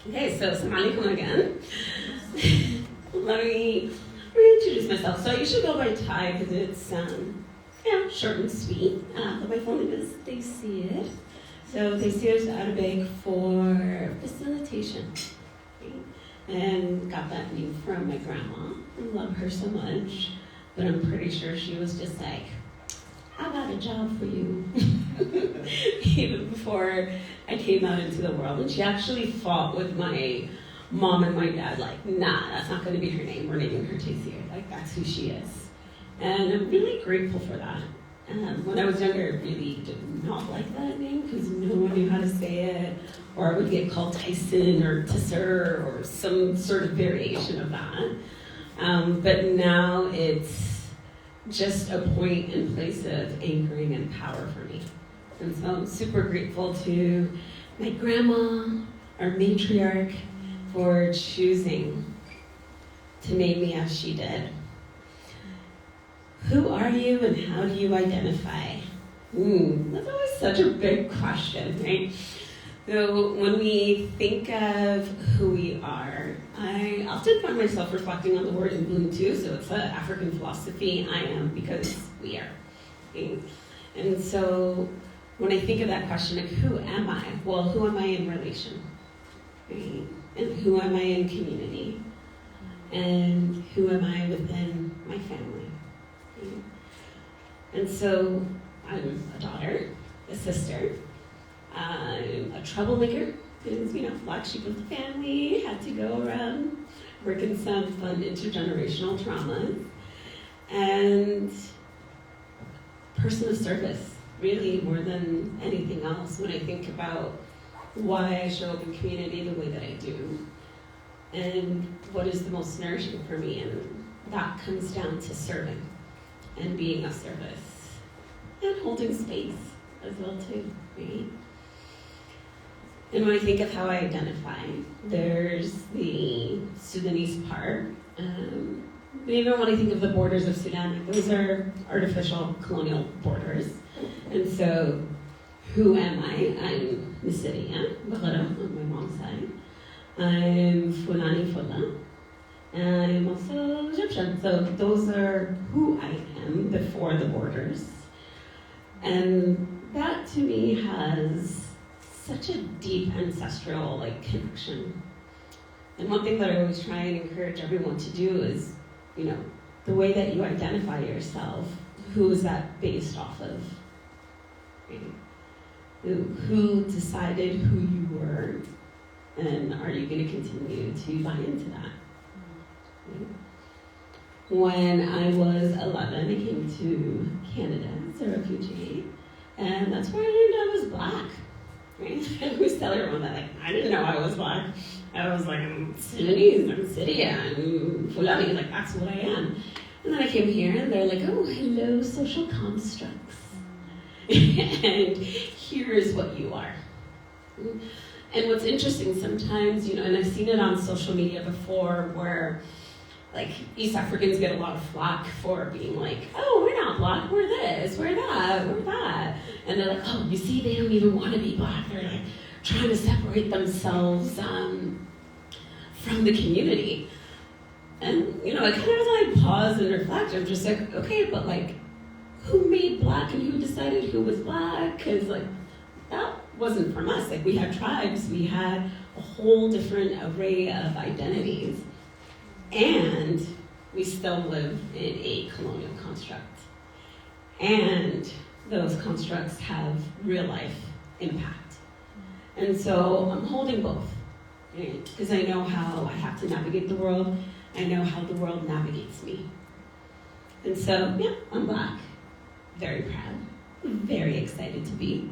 Okay, so Assalamu alaikum again. Let me reintroduce myself. So I usually go by Thai because it's short and sweet. But my full name is Taysir. So Taysir is Arabic for facilitation. Okay? And got that name from my grandma. I love her so much. But I'm pretty sure she was just like, I got a job for you. Even before I came out into the world. And she actually fought with my mom and my dad, like, nah, that's not going to be her name. We're naming her Taysir. Like, that's who she is. And I'm really grateful for that. When I was younger, I really did not like that name because no one knew how to say it. Or I would get called Tyson or Tisser or some sort of variation of that. But now it's just a point and place of anchoring and power for me. And so I'm super grateful to my grandma, our matriarch, for choosing to name me as she did. Who are you and how do you identify? That's always such a big question, right? So when we think of who we are, I often find myself reflecting on the word in Ubuntu, so it's an African philosophy, I am because we are. Okay? And so when I think of that question of who am I? Well, who am I in relation? Right? And who am I in community? And who am I within my family? Right? And so I'm a daughter, a sister, I'm a troublemaker, because, black sheep of the family, had to go around working some fun intergenerational traumas, and person of service, really, more than anything else, when I think about why I show up in community the way that I do, and what is the most nourishing for me, and that comes down to serving, and being of service, and holding space as well, too, right? And when I think of how I identify, there's the Sudanese part. Even when I think of the borders of Sudan, those are artificial colonial borders. And so, who am I? I'm Misiria, Baghara on my mom's side. I'm Fulani Fulla. And I'm also Egyptian. So those are who I am before the borders. And that to me has such a deep ancestral connection. And one thing that I always try and encourage everyone to do is, the way that you identify yourself, who is that based off of? Right? Who decided who you were, and are you going to continue to buy into that? Right? When I was 11, I came to Canada as a refugee, and that's where I learned I was black. Right? I always tell everyone that, I didn't know I was black. I was like, I'm Sudanese, I'm Syria, I'm Fulani, that's what I am. And then I came here, and they're like, oh, hello, social constructs. And here is what you are. And what's interesting sometimes, and I've seen it on social media before, where East Africans get a lot of flack for being oh, we're not black, we're this, we're that, we're that. And they're oh, you see, they don't even want to be black. They're trying to separate themselves from the community. And, I kind of pause and reflect. I'm just okay, but who made black and who decided who was black? Because that wasn't from us. We had tribes, we had a whole different array of identities. And we still live in a colonial construct. And those constructs have real life impact. And so I'm holding both, right? Because I know how I have to navigate the world. I know how the world navigates me. And so, yeah, I'm black. Very proud. Very excited to be.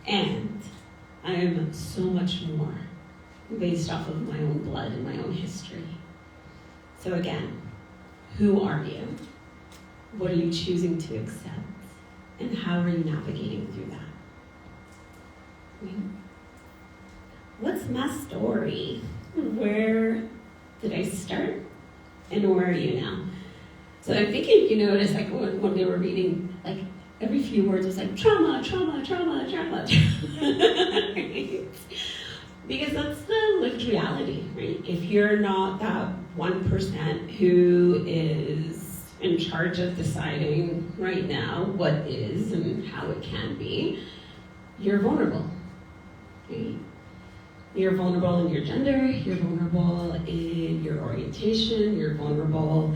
And I am so much more based off of my own blood and my own history. So again, who are you? What are you choosing to accept? And how are you navigating through that? What's my story? Where did I start? And where are you now? So I'm thinking, you notice, when they were reading, every few words was trauma, trauma, trauma, trauma. Because that's the lived reality, right? If you're not that 1% who is in charge of deciding right now what is and how it can be, you're vulnerable, right? You're vulnerable in your gender, you're vulnerable in your orientation, you're vulnerable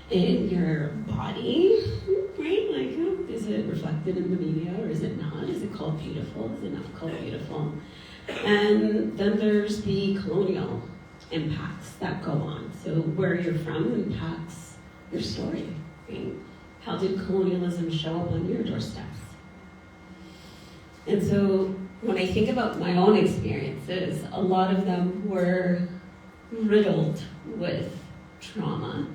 in your body, right? Like, is it reflected in the media or is it not? Is it called beautiful? Is it not called beautiful? And then there's the colonial impacts that go on. So where you're from impacts your story, right? How did colonialism show up on your doorsteps? And so when I think about my own experiences, a lot of them were riddled with trauma.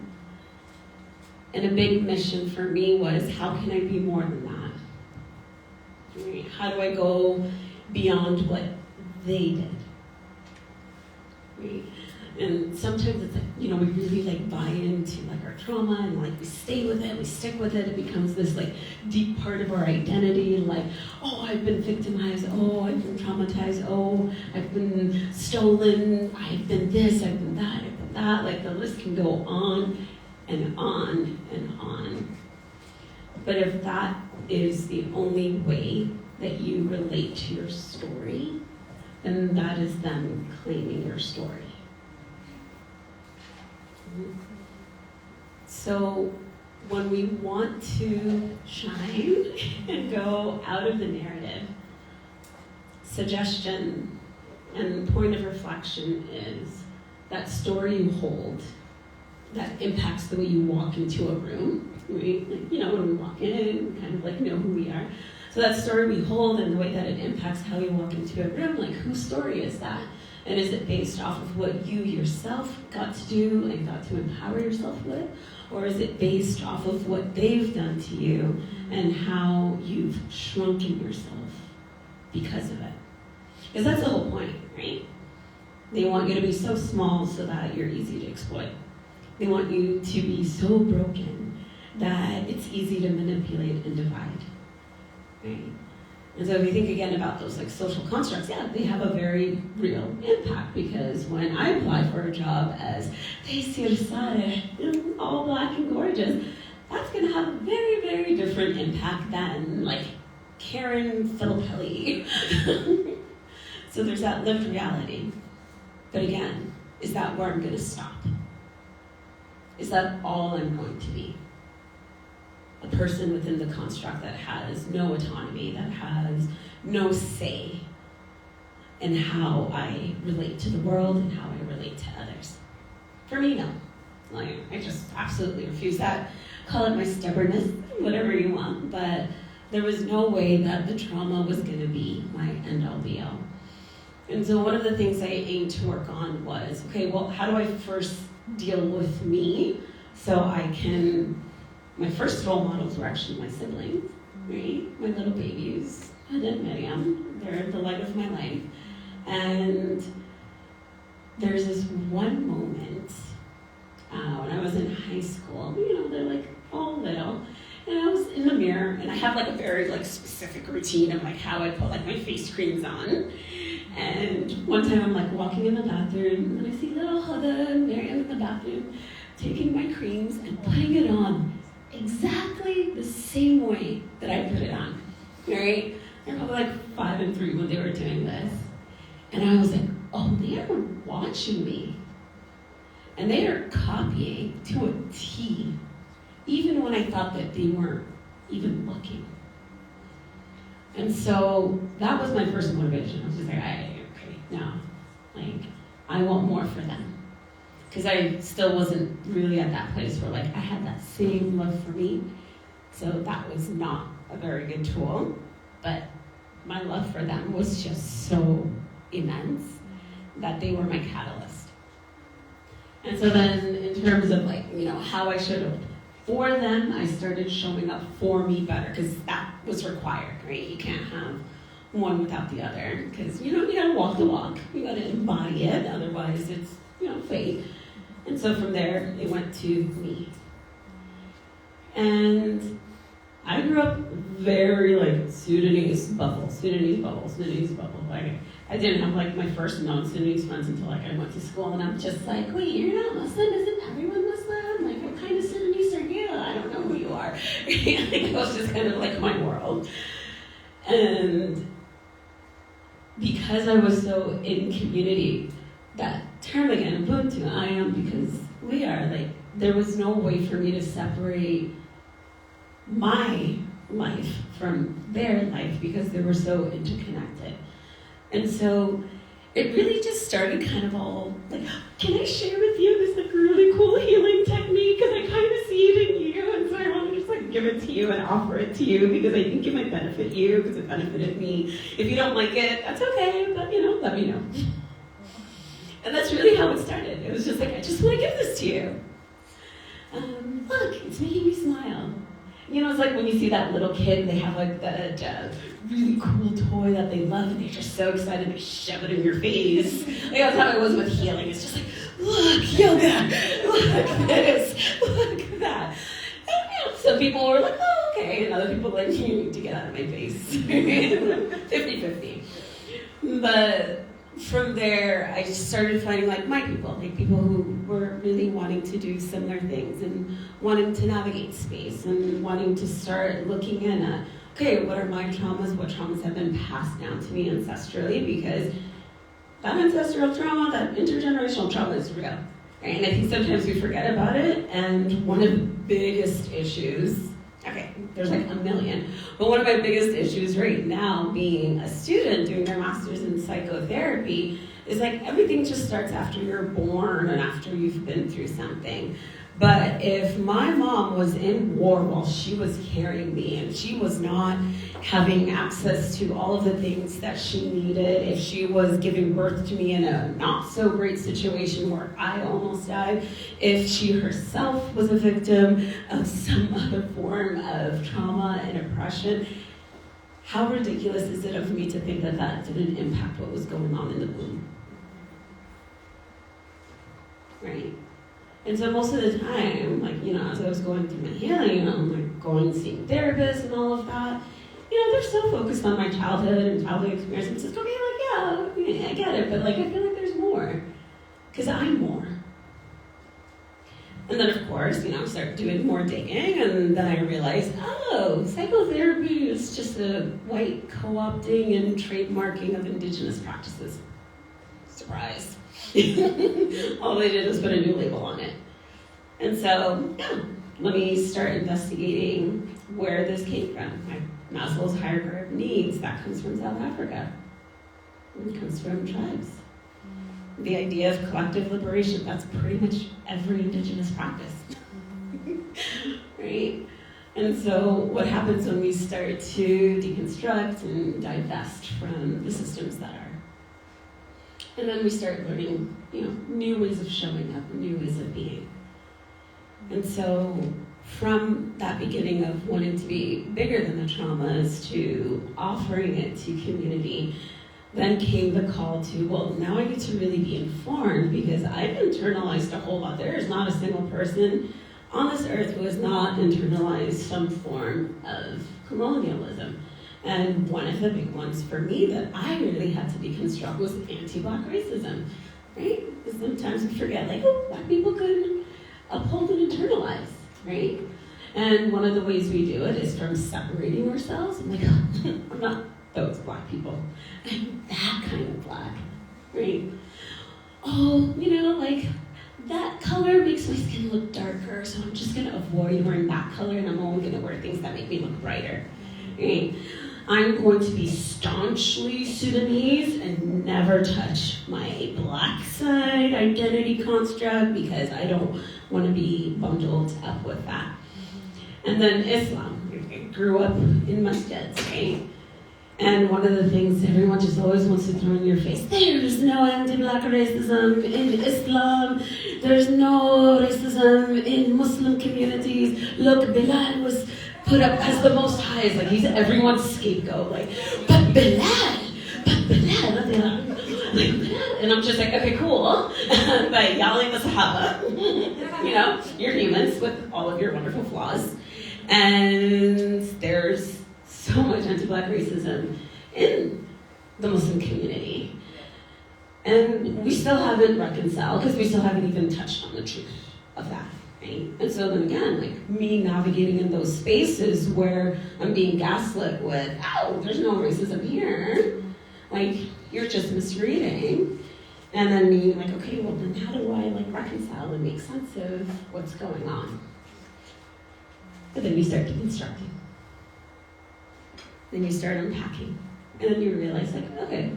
And a big mission for me was, how can I be more than that? Right? How do I go beyond what they did? Right? And sometimes it's like, we really like buy into like our trauma and like we stay with it, we stick with it. It becomes this like deep part of our identity. Like, oh, I've been victimized. Oh, I've been traumatized. Oh, I've been stolen. I've been this, I've been that, I've been that. Like the list can go on and on and on. But if that is the only way that you relate to your story, then that is them claiming your story. So when we want to shine and go out of the narrative, suggestion and point of reflection is that story you hold that impacts the way you walk into a room. Right? Like, when we walk in, we kind of like know who we are. So that story we hold and the way that it impacts how we walk into a room, like whose story is that? And is it based off of what you yourself got to do and got to empower yourself with? Or is it based off of what they've done to you and how you've shrunken yourself because of it? Because that's the whole point, right? They want you to be so small so that you're easy to exploit. They want you to be so broken that it's easy to manipulate and divide, right? And so if you think again about those like social constructs, yeah, they have a very real impact, because when I apply for a job as Daisy Rosade, all black and gorgeous, that's gonna have a very, very different impact than like Karen Filippelli. So there's that lived reality. But again, is that where I'm gonna stop? Is that all I'm going to be? A person within the construct that has no autonomy, that has no say in how I relate to the world and how I relate to others. For me, no. Like, I just absolutely refuse that. Call it my stubbornness, whatever you want, but there was no way that the trauma was going to be my end-all be-all. And so one of the things I aimed to work on was, okay, well, how do I first deal with me so I can... My first role models were actually my siblings, right? My little babies, Ed and Miriam. They're the light of my life. And there's this one moment when I was in high school, they're like all little, and I was in the mirror, and I have like a very like specific routine of like how I put like my face creams on. And one time I'm like walking in the bathroom, and I see little Huda and Miriam in the bathroom taking my creams and putting it on exactly the same way that I put it on, right? They're probably like 5 and 3 when they were doing this. And I was like, oh, they are watching me. And they are copying to a T, even when I thought that they weren't even looking. And so that was my first motivation. I was just like, okay, no, like, I want more for them. Because I still wasn't really at that place where like I had that same love for me. So that was not a very good tool. But my love for them was just so immense that they were my catalyst. And so then in terms of like, how I showed up for them, I started showing up for me better, because that was required, right? You can't have one without the other, because you gotta walk the walk. You gotta embody it, otherwise it's, fake. And so from there, it went to me. And I grew up very like Sudanese bubble. Like I didn't have like my first non-Sunnis friends until like I went to school, and I'm just like, wait, you're not Muslim? Isn't everyone Muslim? Like, what kind of Sunnis are you? I don't know who you are. Like, it was just kind of like my world. And because I was so in community, that term again, Ubuntu, I am because we are, like, there was no way for me to separate my life from their life because they were so interconnected. And so it really just started kind of all like, can I share with you this like really cool healing technique? Because I kind of see it in you, and so I want to just like give it to you and offer it to you because I think it might benefit you because it benefited me. If you don't like it, that's okay, but let me know. And that's really how it started. It was just like, I just want to give this to you. Look, it's making me smile. It's like when you see that little kid, they have like that really cool toy that they love, and they're just so excited they shove it in your face. Like that's how it was with healing. It's just like, look, yoga, look this, look that. And, some people were like, oh, okay, and other people were like, you need to get out of my face. 50-50. But from there, I just started finding like my people, like people who were really wanting to do similar things and wanting to navigate space and wanting to start looking in at, okay, what are my traumas? What traumas have been passed down to me ancestrally? Because that ancestral trauma, that intergenerational trauma is real. Right? And I think sometimes we forget about it. And one of the biggest issues, okay, there's like a million, but one of my biggest issues right now being a student doing their master's in psychotherapy is like everything just starts after you're born and after you've been through something. But if my mom was in war while she was carrying me and she was not having access to all of the things that she needed, if she was giving birth to me in a not so great situation where I almost died, if she herself was a victim of some other form of trauma and oppression, how ridiculous is it of me to think that that didn't impact what was going on in the womb? Right? And so most of the time, like, as I was going through my healing, I'm like going and seeing therapists and all of that, they're so focused on my childhood and childhood experience. It's just, okay, like, yeah, I get it, but like, I feel like there's more, because I'm more. And then, of course, I started doing more digging, and then I realized, oh, psychotherapy is just a white co-opting and trademarking of indigenous practices. Surprise. All they did was put a new label on it. And so, let me start investigating where this came from. Maslow's hierarchy of needs, that comes from South Africa. It comes from tribes. The idea of collective liberation, that's pretty much every indigenous practice. Right? And so what happens when we start to deconstruct and divest from the systems that are? And then we start learning, new ways of showing up, new ways of being. And so from that beginning of wanting to be bigger than the traumas to offering it to community, then came the call to, well, now I need to really be informed because I've internalized a whole lot. There is not a single person on this earth who has not internalized some form of colonialism. And one of the big ones for me that I really had to deconstruct was anti-Black racism, right? Because sometimes we forget, like, oh, Black people can uphold and internalize, right? And one of the ways we do it is from separating ourselves. I'm like, oh, I'm not those Black people. I'm that kind of Black, right? Oh, like, that color makes my skin look darker, so I'm just gonna avoid wearing that color, and I'm only gonna wear things that make me look brighter, right? I'm going to be staunchly Sudanese and never touch my Black side identity construct because I don't want to be bundled up with that. And then Islam. I grew up in masjids, right? And one of the things everyone just always wants to throw in your face, there's no anti-Black racism in Islam. There's no racism in Muslim communities. Look, Bilal was put up as the Most High. It's like he's everyone's scapegoat. Like, but Bilal. And I'm just like, okay, cool. But yelling the Sahaba, you're humans with all of your wonderful flaws. And there's so much anti-Black racism in the Muslim community. And we still haven't reconciled because we still haven't even touched on the truth of that, right? And so then again, like me navigating in those spaces where I'm being gaslit with, oh, there's no racism here. Like, you're just misreading. And then me like, okay, well then how do I like reconcile and make sense of what's going on? But then you start deconstructing. Then you start unpacking. And then you realize like, okay,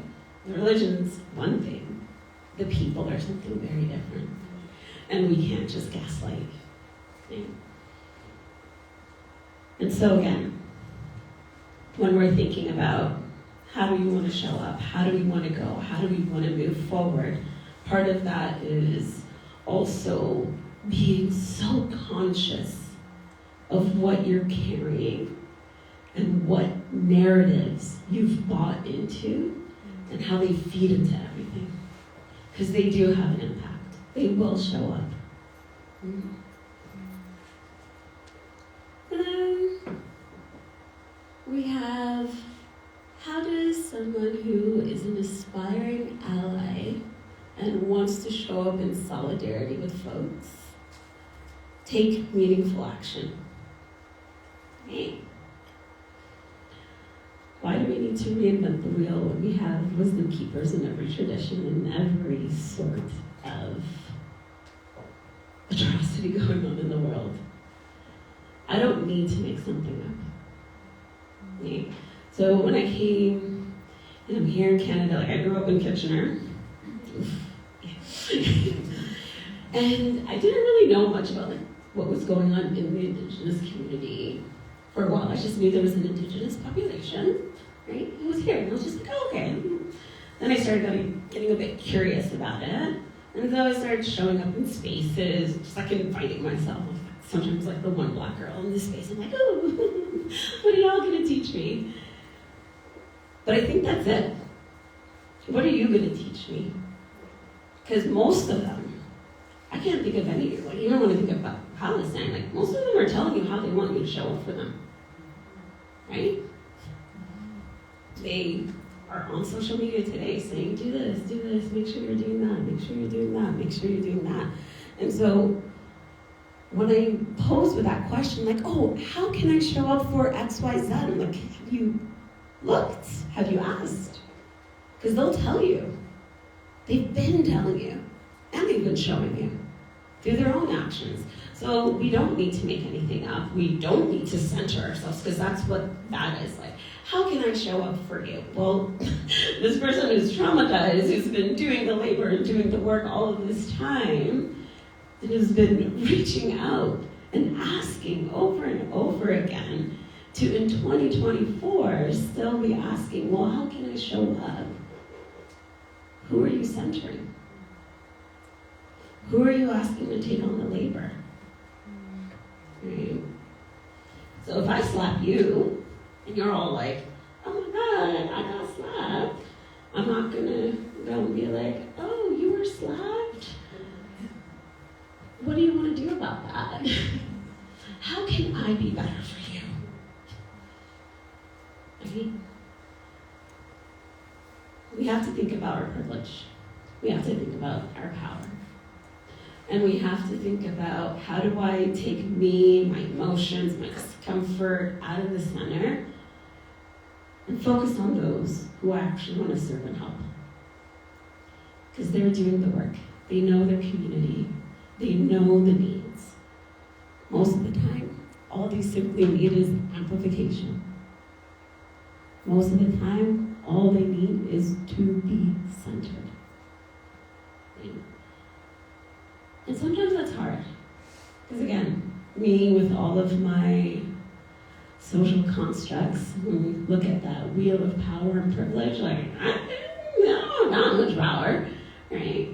the religion's one thing. The people are something very different. And we can't just gaslight. Right? And so again, when we're thinking about how do we want to show up, how do we want to go, how do we want to move forward, part of that is also being so conscious of what you're carrying and what narratives you've bought into and how they feed into everything. Because they do have an impact. They will show up. Mm-hmm. And then we have, how does someone who is an aspiring ally and wants to show up in solidarity with folks take meaningful action? Right? Why do we need to reinvent the wheel when we have wisdom keepers in every tradition and every sort of atrocity going on in the world? I don't need to make something up. Right? So when I came, and I'm here in Canada, like I grew up in Kitchener. And I didn't really know much about like what was going on in the Indigenous community for a while. I just knew there was an Indigenous population, right? It was here, and I was just like, oh, okay. Then I started getting a bit curious about it. And so I started showing up in spaces, just like inviting myself. Sometimes like the one black girl in this space, I'm like, oh, what are y'all gonna teach me? But I think that's it. What are you gonna teach me? Because most of them, I can't think of any, like even when I think about Palestine, like most of them are telling you how they want you to show up for them, right? They are on social media today saying, do this, make sure you're doing that, make sure you're doing that, make sure you're doing that. And so when I pose with that question, like, oh, how can I show up for X, Y, Z? I'm like, have you looked? Have you asked? Because they'll tell you. They've been telling you. And they've been showing you through their own actions. So we don't need to make anything up. We don't need to center ourselves, because that's what that is like. How can I show up for you? Well, this person who's traumatized, who's been doing the labor and doing the work all of this time, and has been reaching out and asking over and over again to, in 2024, still be asking, well, how can I show up? Who are you centering? Who are you asking to take on the labor? Right? So if I slap you, and you're all like, oh my God, I got slapped, I'm not gonna go and be like, oh, you were slapped? What do you want to do about that? How can I be better for you? Right? We have to think about our privilege. We have to think about our power. And we have to think about, how do I take me, my emotions, my discomfort out of the center and focus on those who actually want to serve and help. Because they're doing the work. They know their community. They know the needs. Most of the time, all they simply need is amplification. Most of the time, all they need is to be centered. Right? And sometimes that's hard. Because again, me with all of my social constructs, when we look at that wheel of power and privilege, like, no, not much power, right?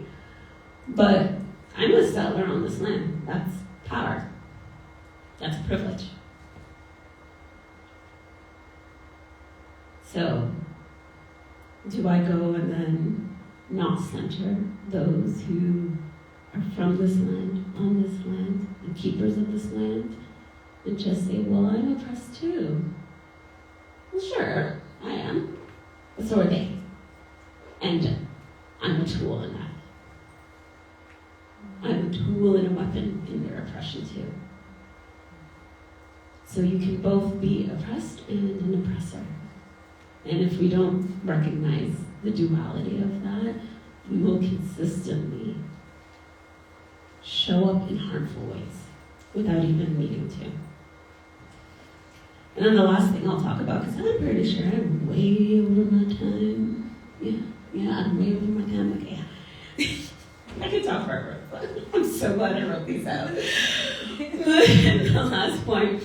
But I'm a settler on this land. That's power. That's privilege. So, do I go and then not center those who are from this land, on this land, and keepers of this land, and just say, well, I'm oppressed too? Well, sure, I am. But so are they. And I'm a tool in that. I'm a tool and a weapon in their oppression too. So you can both be oppressed and an oppressor. And if we don't recognize the duality of that, we will consistently show up in harmful ways without even needing to. And then the last thing I'll talk about, because I'm pretty sure I'm way over my time. Yeah, I'm way over my time. Okay, I could talk forever, but I'm so glad I wrote these out. The last point,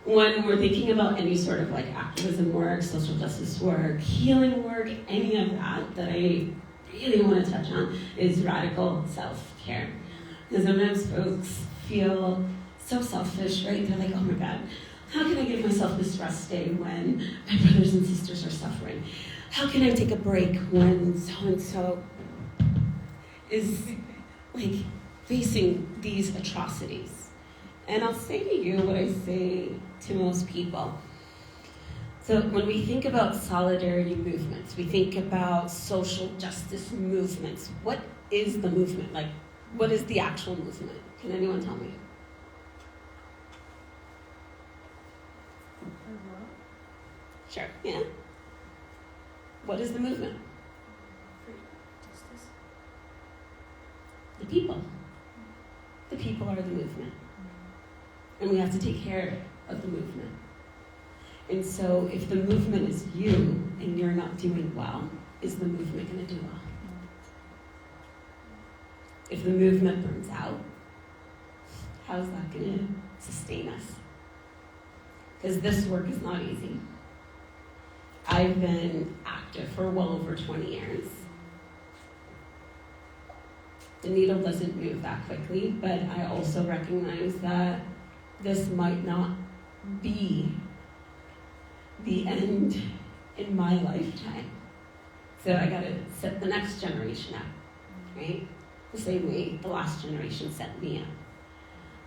when we're thinking about any sort of like activism work, social justice work, healing work, any of that I really want to touch on is radical self-care. Because sometimes folks feel so selfish, right? They're like, oh my God, how can I give myself this rest day when my brothers and sisters are suffering? How can I take a break when so-and-so is like facing these atrocities? And I'll say to you what I say to most people. So when we think about solidarity movements, we think about social justice movements, what is the movement? Like, what is the actual movement? Can anyone tell me? Sure, yeah. What is the movement? Freedom, justice. The people. The people are the movement. And we have to take care of the movement. And so if the movement is you and you're not doing well, is the movement going to do well? If the movement burns out, how's that going to sustain us? Because this work is not easy. I've been active for well over 20 years. The needle doesn't move that quickly, but I also recognize that this might not be the end in my lifetime. So I gotta set the next generation up, right? The same way the last generation set me up.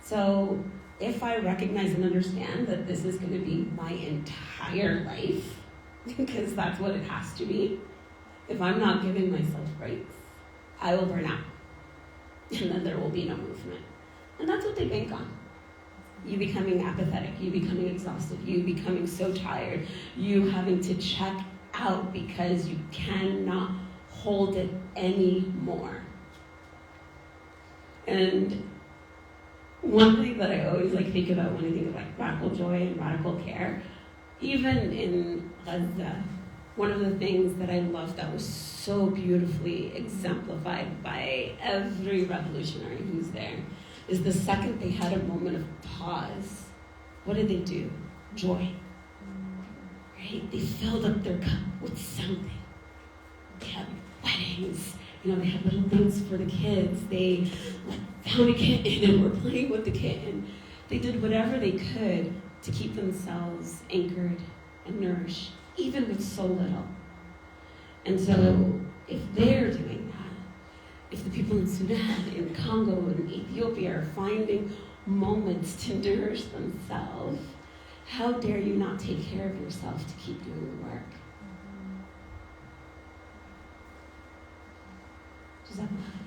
So if I recognize and understand that this is gonna be my entire life, because that's what it has to be, if I'm not giving myself breaks, I will burn out. And then there will be no movement. And that's what they bank on. You becoming apathetic, you becoming exhausted, you becoming so tired, you having to check out because you cannot hold it anymore. And one thing that I always think about when I think of radical joy and radical care, even in Gaza, one of the things that I love that was so beautifully exemplified by every revolutionary who's there is the second they had a moment of pause, what did they do? Joy. Right? They filled up their cup with something. They had weddings, they had little things for the kids. They found a kitten and were playing with the kitten. They did whatever they could to keep themselves anchored and nourished, even with so little. And so if they're doing that, if the people in Sudan, in Congo, in Ethiopia are finding moments to nourish themselves, how dare you not take care of yourself to keep doing the work? Does that matter?